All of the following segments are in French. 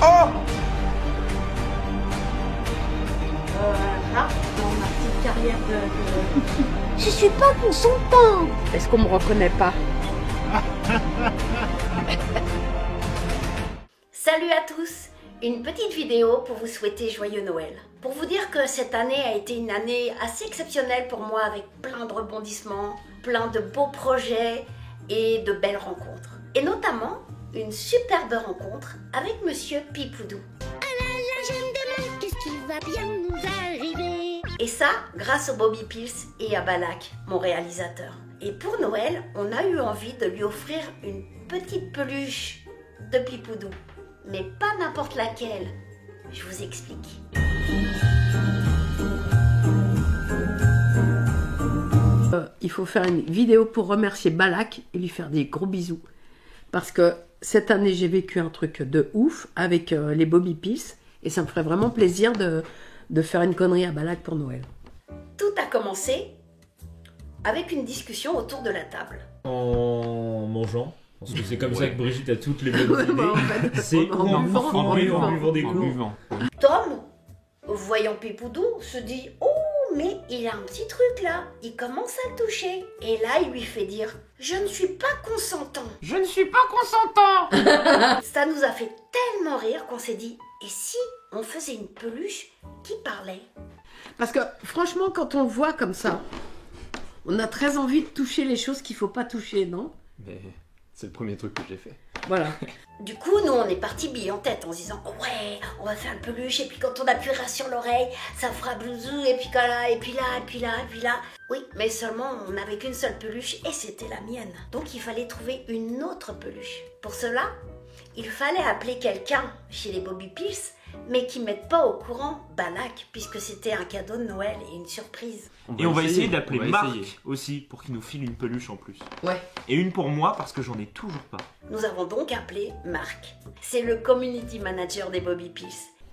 Oh! Là, dans ma petite carrière de... Je suis pas consentant. Est-ce qu'on me reconnaît pas? Salut à tous! Une petite vidéo pour vous souhaiter joyeux Noël. Pour vous dire que cette année a été une année assez exceptionnelle pour moi avec plein de rebondissements, plein de beaux projets et de belles rencontres. Et notamment une superbe rencontre avec Monsieur Pipoudou. Qu'est-ce qui va bien nous arriver? Et ça, grâce au Bobby Pils et à Balak, mon réalisateur. Et pour Noël, on a eu envie de lui offrir une petite peluche de Pipoudou. Mais pas n'importe laquelle. Je vous explique. Il faut faire une vidéo pour remercier Balak et lui faire des gros bisous. Parce que cette année, j'ai vécu un truc de ouf avec les Bobby Pils. Et ça me ferait vraiment plaisir de faire une connerie à Balak pour Noël. Tout a commencé avec une discussion autour de la table. En mangeant. Parce que c'est comme ça que Brigitte a toutes les bonnes idées. En fait, C'est en buvant des coups. Tom, voyant Pipoudou, se dit « Oh, mais il a un petit truc là, il commence à le toucher. » Et là, il lui fait dire « Je ne suis pas consentant. » Je ne suis pas consentant. Ça nous a fait tellement rire qu'on s'est dit « Et si on faisait une peluche qui parlait ?» Parce que franchement, quand on le voit comme ça, on a très envie de toucher les choses qu'il ne faut pas toucher, non? Mais c'est le premier truc que j'ai fait. Voilà. Du coup, nous, on est parti bille en tête en se disant « Ouais, on va faire une peluche, et puis quand on appuiera sur l'oreille, ça fera blouzou, et puis là, et puis là, et puis là, et puis là. » Oui, mais seulement, on n'avait qu'une seule peluche, et c'était la mienne. Donc, il fallait trouver une autre peluche. Pour cela, il fallait appeler quelqu'un chez les Bobby Pils, mais qui ne mette pas au courant Balak, puisque c'était un cadeau de Noël et une surprise. Et on va essayer d'appeler Marc aussi pour qu'il nous file une peluche en plus. Ouais. Et une pour moi parce que j'en ai toujours pas. Nous avons donc appelé Marc. C'est le community manager des Bobby Pils.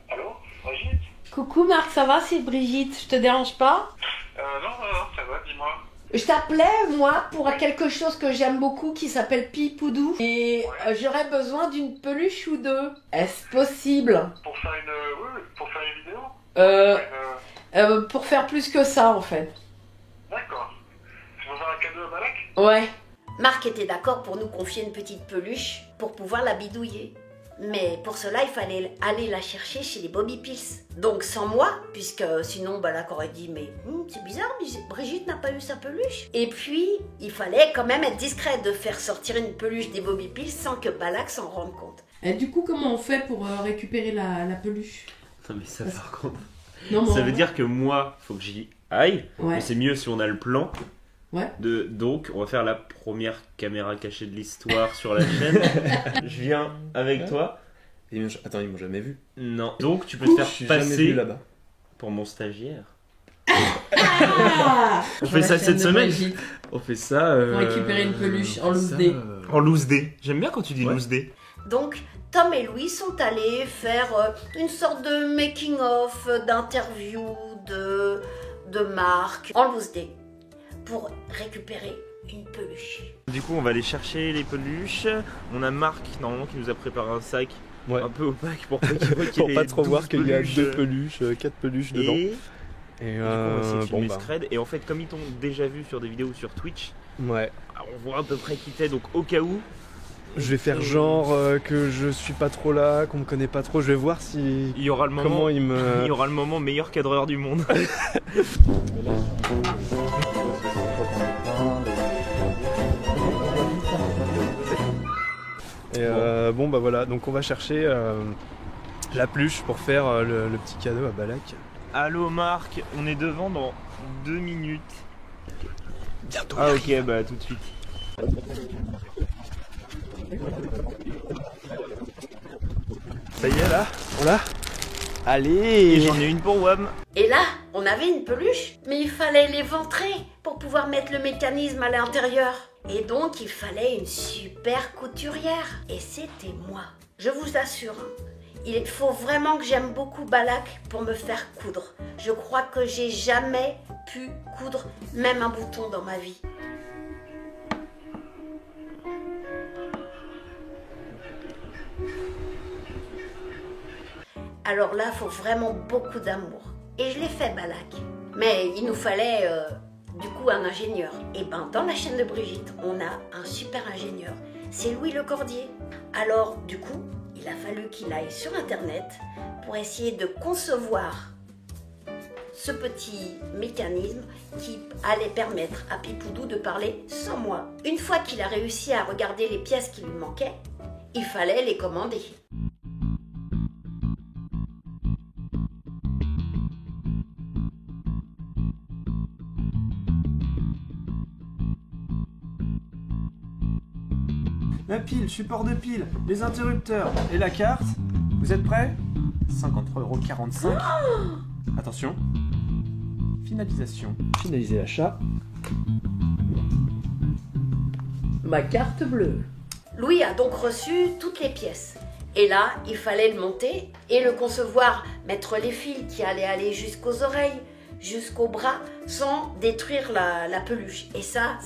Allô, Brigitte? Coucou Marc, ça va, c'est Brigitte, je te dérange pas? Non, ça va, dis-moi. Je t'appelais, moi, pour quelque chose que j'aime beaucoup qui s'appelle Pipoudou. Et j'aurais besoin d'une peluche ou deux. Est-ce possible? Pour faire pour faire une vidéo? Pour faire plus que ça, en fait. D'accord. Tu veux faire un cadeau à Balak? Ouais. Marc était d'accord pour nous confier une petite peluche pour pouvoir la bidouiller. Mais pour cela, il fallait aller la chercher chez les Bobby Pils. Donc sans moi, puisque sinon Balak aurait dit « Mais c'est bizarre, Brigitte n'a pas eu sa peluche. » Et puis, il fallait quand même être discret de faire sortir une peluche des Bobby Pils sans que Balak s'en rende compte. Et du coup, comment on fait pour récupérer la peluche? Non mais ça par contre... Non, ça veut dire que moi, faut que j'y aille. Ouais. Mais c'est mieux si on a le plan. Ouais. Donc, on va faire la première caméra cachée de l'histoire sur la chaîne. Je viens avec toi. Attends, ils m'ont jamais vu. Non. Donc, tu peux te faire passer là-bas pour mon stagiaire. Ah On fait ça cette semaine. On fait ça. Pour récupérer une peluche en loose day. En loose day. J'aime bien quand tu dis loose day. Donc, Tom et Louis sont allés faire une sorte de making-of, d'interview de Marc en loose day pour récupérer une peluche. Du coup, on va aller chercher les peluches. On a Marc, normalement, qui nous a préparé un sac un peu opaque pour pas qu'il voit qu'il pour pas trop voir qu'il y a 2 peluches, 4 peluches dedans. Et du coup, on va essayer de filmer Scred. Et en fait, comme ils t'ont déjà vu sur des vidéos sur Twitch, on voit à peu près qui t'es. Donc, au cas où, je vais faire genre que je suis pas trop là, qu'on me connaît pas trop. Je vais voir si. Il y aura le moment. Comment il me. Il y aura le moment meilleur cadreur du monde. Et bon bah voilà, donc on va chercher la peluche pour faire le petit cadeau à Balak. Allô Marc, on est devant dans 2 minutes. Bientôt. Ah ok, bah tout de suite. Ça y est là, on l'a. Allez. Et j'en ai une pour Wam. Et là, on avait une peluche, mais il fallait l'éventrer pour pouvoir mettre le mécanisme à l'intérieur. Et donc, il fallait une super couturière. Et c'était moi. Je vous assure, il faut vraiment que j'aime beaucoup Balak pour me faire coudre. Je crois que j'ai jamais pu coudre même un bouton dans ma vie. Alors là, faut vraiment beaucoup d'amour. Et je l'ai fait, Balak. Mais il nous fallait du coup un ingénieur. Et ben dans la chaîne de Brigitte, on a un super ingénieur. C'est Louis Lecordier. Alors du coup, il a fallu qu'il aille sur internet pour essayer de concevoir ce petit mécanisme qui allait permettre à Pipoudou de parler sans moi. Une fois qu'il a réussi à regarder les pièces qui lui manquaient, il fallait les commander. La pile, support de pile, les interrupteurs et la carte. Vous êtes prêts ? 53,45 €. Attention. Finalisation. Finaliser l'achat. Ma carte bleue. Louis a donc reçu toutes les pièces. Et là, il fallait le monter et le concevoir, mettre les fils qui allaient aller jusqu'aux oreilles, jusqu'aux bras, sans détruire la peluche. Et ça,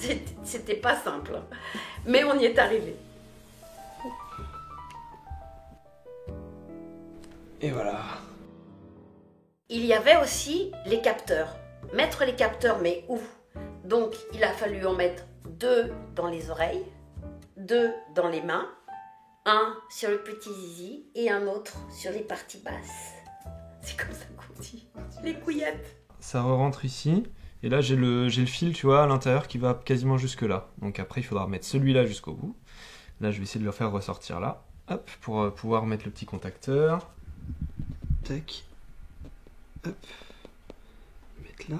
c'était pas simple. Mais on y est arrivé. Et voilà. Il y avait aussi les capteurs. Mettre les capteurs, mais où? Donc, il a fallu en mettre 2 dans les oreilles, 2 dans les mains, un sur le petit zizi et un autre sur les parties basses. C'est comme ça qu'on dit. Les couillettes. Ça rentre ici. Et là, j'ai le fil, tu vois, à l'intérieur qui va quasiment jusque là. Donc après, il faudra mettre celui-là jusqu'au bout. Là, je vais essayer de le faire ressortir là. Hop, pour pouvoir mettre le petit contacteur. Tac. Hop. Mettre là.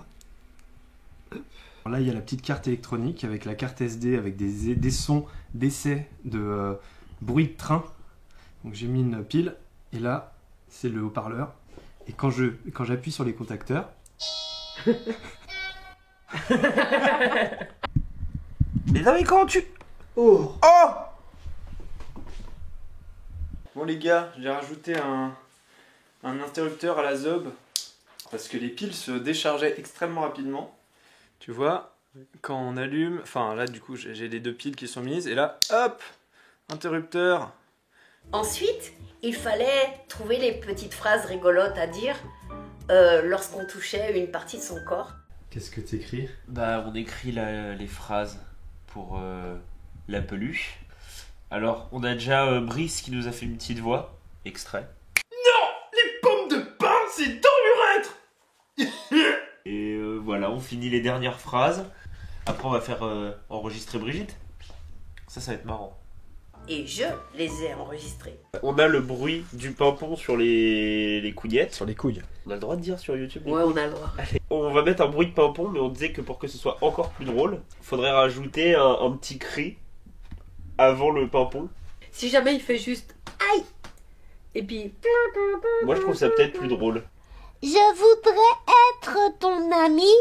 Hop. Alors là, il y a la petite carte électronique avec la carte SD avec des sons d'essai de bruit de train. Donc j'ai mis une pile. Et là, c'est le haut-parleur. Et quand j'appuie sur les contacteurs... Mais non mais comment tu... Oh. Oh! Bon les gars, j'ai rajouté un interrupteur à la zob parce que les piles se déchargeaient extrêmement rapidement. Tu vois, quand on allume, enfin là du coup j'ai les 2 piles qui sont mises et là hop, interrupteur. Ensuite, il fallait trouver les petites phrases rigolotes à dire lorsqu'on touchait une partie de son corps. Qu'est-ce que t'écris? Bah on écrit les phrases pour la peluche. Alors on a déjà Brice qui nous a fait une petite voix, extrait. Non! Les pommes de pain, c'est dans l'urètre! Et voilà, on finit les dernières phrases. Après on va faire enregistrer Brigitte. Ça va être marrant. Et je les ai enregistrés. On a le bruit du pimpon sur les couillettes. Sur les couilles. On a le droit de dire sur YouTube? Ouais, on a le droit. Allez, on va mettre un bruit de pimpon, mais on disait que pour que ce soit encore plus drôle, il faudrait rajouter un petit cri avant le pimpon. Si jamais il fait juste aïe et puis... Moi je trouve ça peut-être plus drôle. Je voudrais être ton ami,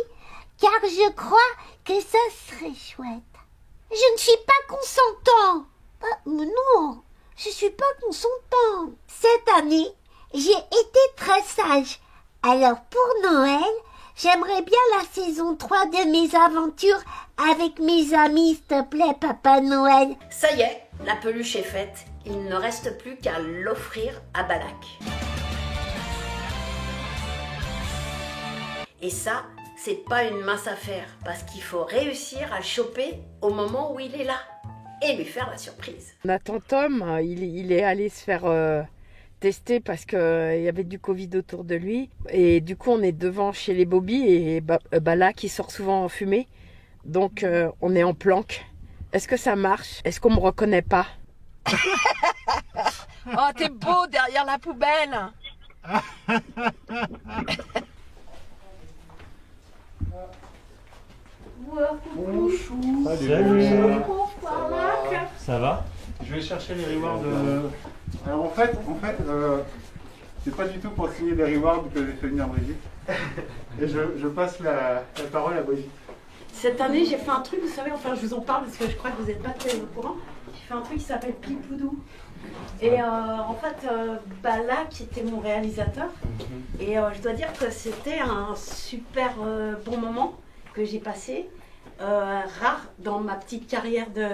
car je crois que ça serait chouette. Je ne suis pas consentant. Mais non, je suis pas consentant. Cette année, j'ai été très sage. Alors pour Noël, j'aimerais bien la saison 3 de mes aventures avec mes amis, s'il te plaît, Papa Noël. Ça y est, la peluche est faite. Il ne reste plus qu'à l'offrir à Balak. Et ça, c'est pas une mince affaire, parce qu'il faut réussir à le choper au moment où il est là et lui faire la surprise. Nathan Tom, il est allé se faire tester parce qu'il y avait du Covid autour de lui. Et du coup, on est devant chez les Bobby et Balak, il sort souvent en fumée. Donc, on est en planque. Est-ce que ça marche? Est-ce qu'on me reconnaît pas? Oh, t'es beau derrière la poubelle! Bonjour. Salut. Ça va? Je vais chercher les rewards de... Alors en fait, c'est pas du tout pour signer les rewards que j'ai fait venir Brigitte. Et je passe la parole à Brigitte. Cette année, j'ai fait un truc, vous savez, enfin je vous en parle parce que je crois que vous n'êtes pas très au courant. J'ai fait un truc qui s'appelle Pipoudou. Et en fait, Balak qui était mon réalisateur. Et je dois dire que c'était un super bon moment que j'ai passé. Rare dans ma petite carrière de...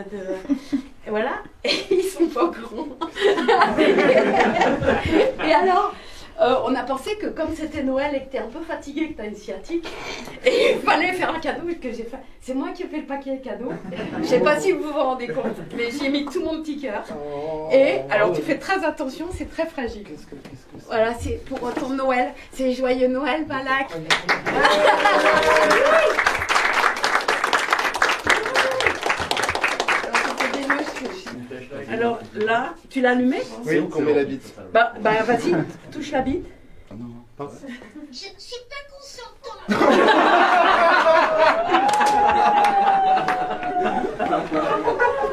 Et voilà, et ils sont pas grands. Et alors, pensé que comme c'était Noël et que t'es un peu fatigué, que t'as une sciatique, et il fallait faire un cadeau que j'ai fait. C'est moi qui ai fait le paquet cadeau. Je sais pas si vous vous rendez compte, mais j'ai mis tout mon petit cœur. Et alors tu fais très attention, c'est très fragile. Qu'est-ce que c'est? Voilà, c'est pour ton Noël. C'est joyeux Noël, Balak. Alors là, tu l'as allumé? C'est où qu'on met la bite? Bah vas-y, touche la bite. Ah non, pas. Je ne suis pas consentant.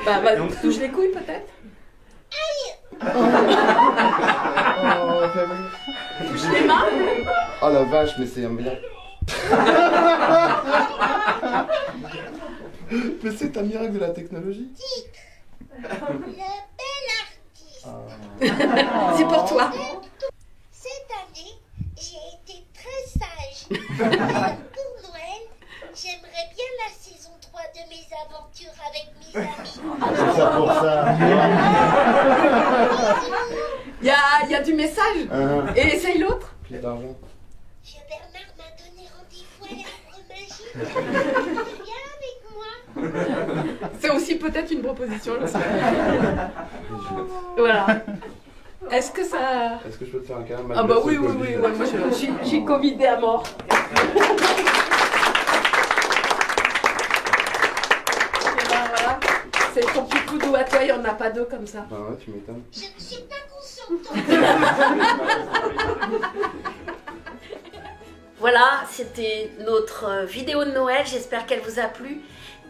Bah, touche les couilles peut-être. Touche les mains. Oh la vache, mais c'est un miracle. Mais c'est un miracle de la technologie. Le bel artiste. C'est pour toi. Cette année, j'ai été très sage. Pour Noël, j'aimerais bien la saison 3 de mes aventures avec mes amis. C'est ça pour ça. Il y a du message. Et essaye l'autre. Plus d'argent. Monsieur Bernard m'a donné rendez-vous à l'arbre magique. Viens avec moi. C'est aussi peut-être une proposition. Je sais pas. Voilà. Est-ce que ça... Est-ce que je peux te faire un câlin? Ah bah oui, ouais, moi j'ai covidé à mort. Et ben voilà, c'est ton petit poudou à toi, il n'y en a pas deux comme ça. Bah ouais, tu m'étonnes. Je ne suis pas consentant. Voilà, c'était notre vidéo de Noël. J'espère qu'elle vous a plu.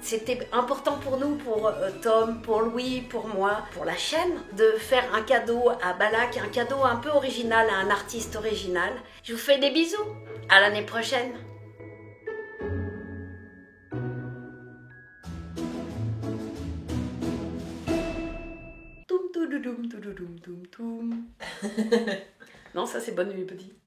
C'était important pour nous, pour Tom, pour Louis, pour moi, pour la chaîne, de faire un cadeau à Balak, un cadeau un peu original à un artiste original. Je vous fais des bisous. À l'année prochaine. Toum, toudoudum, toudoudum, toum, toum. Non, ça c'est Bonne Nuit Petit.